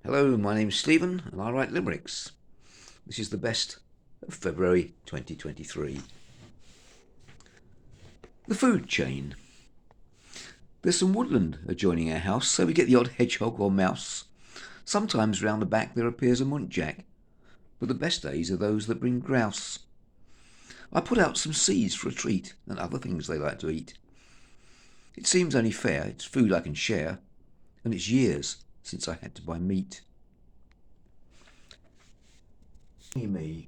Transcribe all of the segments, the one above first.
Hello, my name's Stephen and I write limericks. This is the best of February 2023. The food chain. There's some woodland adjoining our house, so we get the odd hedgehog or mouse. Sometimes round the back there appears a muntjak, but the best days are those that bring grouse. I put out some seeds for a treat and other things they like to eat. It seems only fair, it's food I can share, and it's years since I had to buy meat. Me.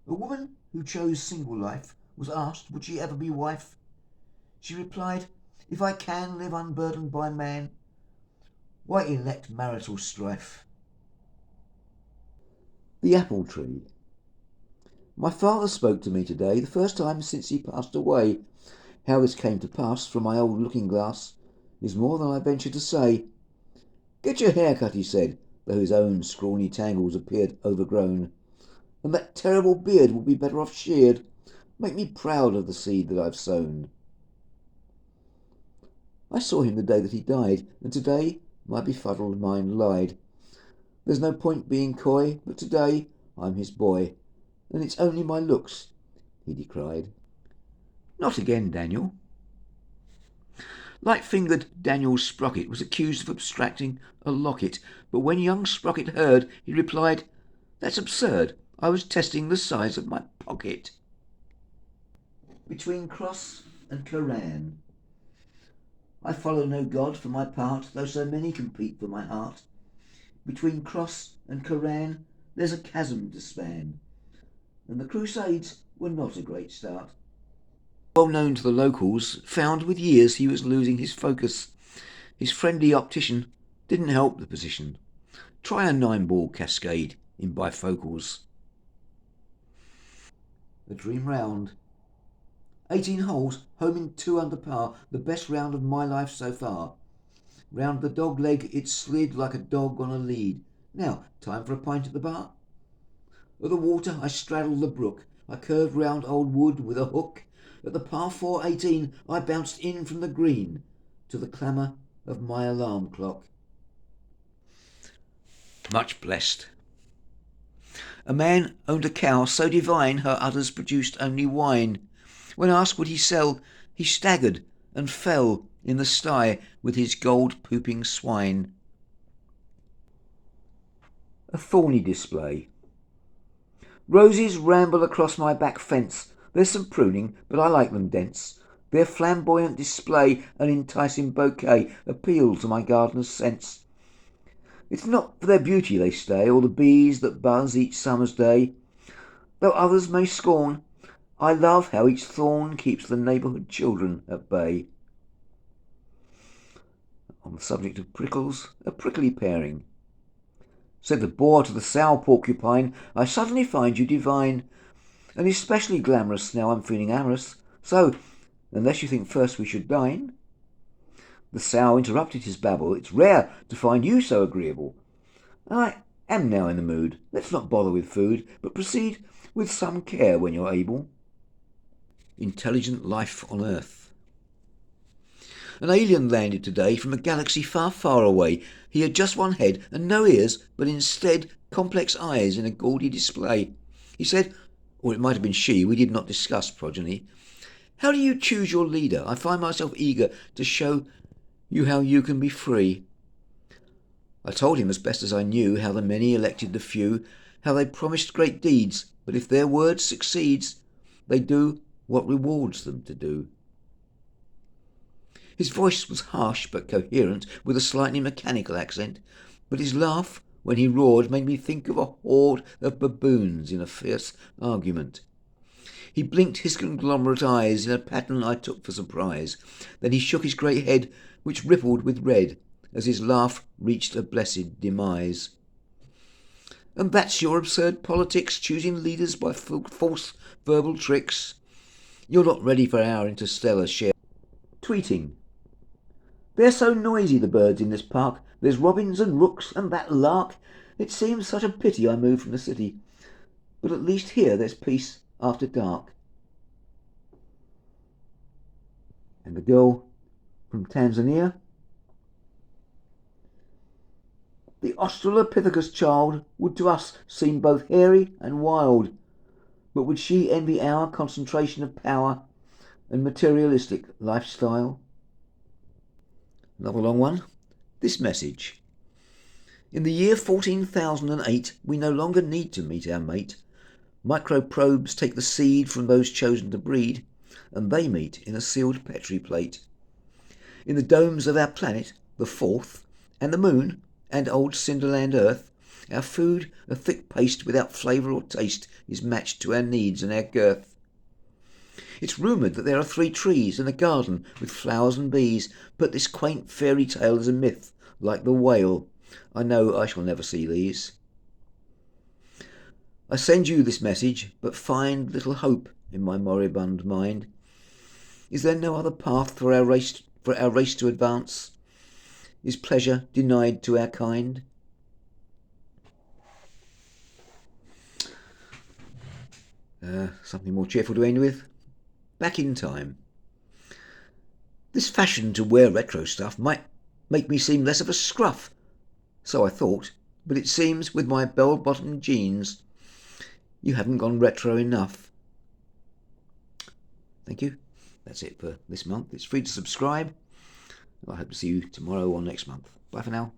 A woman who chose single life was asked would she ever be wife. She replied, "If I can live unburdened by man, why elect marital strife?" The apple tree. My father spoke to me today, the first time since he passed away. How this came to pass from my old looking-glass is more than I venture to say. "Get your hair cut," he said, though his own scrawny tangles appeared overgrown, "and that terrible beard will be better off sheared. Make me proud of the seed that I've sown." I saw him the day that he died, and today my befuddled mind lied. There's no point being coy, but today I'm his boy, and it's only my looks, he decried. Not again, Daniel. Light-fingered Daniel Sprocket was accused of abstracting a locket, but when young Sprocket heard, he replied, "That's absurd. I was testing the size of my pocket." Between cross and Koran. I follow no God for my part, though so many compete for my heart. Between cross and Koran there's a chasm to span, and the Crusades were not a great start. Well known to the locals, found with years he was losing his focus. His friendly optician didn't help the position. Try a 9-ball cascade in bifocals. A dream round. 18 holes, home in 2 under par, the best round of my life so far. Round the dog leg it slid like a dog on a lead. Now, time for a pint at the bar. At the water I straddled the brook. I curved round old wood with a hook. At the par 4 18 I bounced in from the green to the clamour of my alarm clock. Much blessed. A man owned a cow so divine her udders produced only wine. When asked would he sell, he staggered and fell in the sty with his gold-pooping swine. A thorny display. Roses ramble across my back fence. There's some pruning, but I like them dense. Their flamboyant display, an enticing bouquet, appeal to my gardener's sense. It's not for their beauty they stay, or the bees that buzz each summer's day. Though others may scorn, I love how each thorn keeps the neighbourhood children at bay. On the subject of prickles, a prickly pairing. Said the boar to the sow porcupine, "I suddenly find you divine, and especially glamorous now I'm feeling amorous. So, unless you think first we should dine." The sow interrupted his babble. "It's rare to find you so agreeable. I am now in the mood. Let's not bother with food, but proceed with some care when you're able." Intelligent life on Earth. An alien landed today from a galaxy far, far away. He had just one head and no ears, but instead complex eyes in a gaudy display. He said, or it might have been she, we did not discuss progeny, "How do you choose your leader? I find myself eager to show you how you can be free." I told him as best as I knew how the many elected the few, how they promised great deeds, but if their word succeeds, they do what rewards them to do. His voice was harsh but coherent, with a slightly mechanical accent, but his laugh, when he roared, made me think of a horde of baboons in a fierce argument. He blinked his conglomerate eyes in a pattern I took for surprise. Then he shook his grey head, which rippled with red, as his laugh reached a blessed demise. "And that's your absurd politics, choosing leaders by false verbal tricks? You're not ready for our interstellar share." Tweeting. "They're so noisy, the birds in this park. There's robins and rooks and that lark. It seems such a pity I moved from the city. But at least here there's peace after dark." And the girl from Tanzania. The Australopithecus child would to us seem both hairy and wild, but would she envy our concentration of power and materialistic lifestyle? Another long one. This message. In the year 14,008, we no longer need to meet our mate. Microprobes take the seed from those chosen to breed, and they meet in a sealed Petri plate. In the domes of our planet, the fourth, and the moon, and old Cinderland Earth, our food, a thick paste without flavour or taste, is matched to our needs and our girth. It's rumoured that there are 3 trees and a garden with flowers and bees, but this quaint fairy tale is a myth, like the whale. I know I shall never see these. I send you this message, but find little hope in my moribund mind. Is there no other path for our race to advance? Is pleasure denied to our kind? Something more cheerful to end with. Back in time. This fashion to wear retro stuff might make me seem less of a scruff. So I thought, but it seems with my bell-bottom jeans, you haven't gone retro enough. Thank you. That's it for this month. It's free to subscribe. I hope to see you tomorrow or next month. Bye for now.